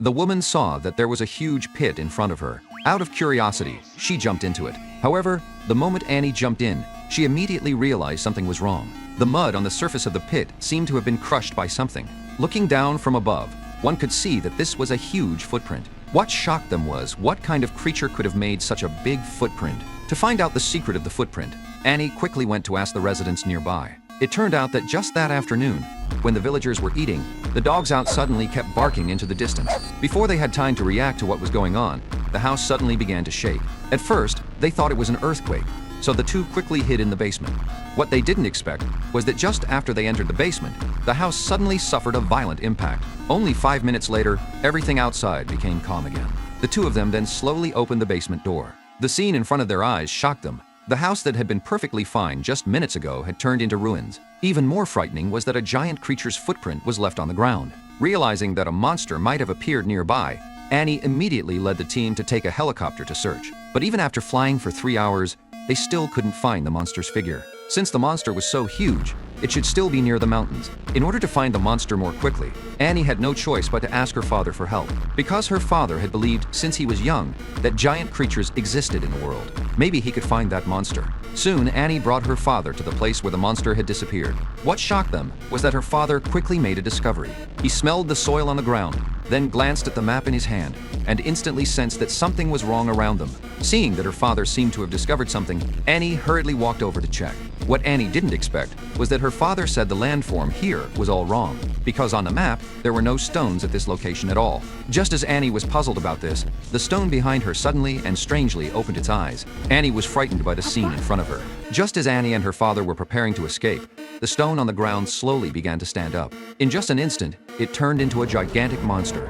The woman saw that there was a huge pit in front of her. Out of curiosity, she jumped into it. However, the moment Annie jumped in, she immediately realized something was wrong. The mud on the surface of the pit seemed to have been crushed by something. Looking down from above, one could see that this was a huge footprint. What shocked them was what kind of creature could have made such a big footprint. To find out the secret of the footprint, Annie quickly went to ask the residents nearby. It turned out that just that afternoon, when the villagers were eating, the dogs out suddenly kept barking into the distance. Before they had time to react to what was going on, the house suddenly began to shake. At first, they thought it was an earthquake, so the two quickly hid in the basement. What they didn't expect was that just after they entered the basement, the house suddenly suffered a violent impact. Only 5 minutes later, everything outside became calm again. The two of them then slowly opened the basement door. The scene in front of their eyes shocked them. The house that had been perfectly fine just minutes ago had turned into ruins. Even more frightening was that a giant creature's footprint was left on the ground. Realizing that a monster might have appeared nearby, Annie immediately led the team to take a helicopter to search. But even after flying for 3 hours, they still couldn't find the monster's figure. Since the monster was so huge, it should still be near the mountains. In order to find the monster more quickly, Annie had no choice but to ask her father for help. Because her father had believed since he was young that giant creatures existed in the world. Maybe he could find that monster. Soon, Annie brought her father to the place where the monster had disappeared. What shocked them was that her father quickly made a discovery. He smelled the soil on the ground, then glanced at the map in his hand, and instantly sensed that something was wrong around them. Seeing that her father seemed to have discovered something, Annie hurriedly walked over to check. What Annie didn't expect was that her father said the landform here was all wrong, because on the map, there were no stones at this location at all. Just as Annie was puzzled about this, the stone behind her suddenly and strangely opened its eyes. Annie was frightened by the scene in front of her. Just as Annie and her father were preparing to escape, the stone on the ground slowly began to stand up. In just an instant, it turned into a gigantic monster.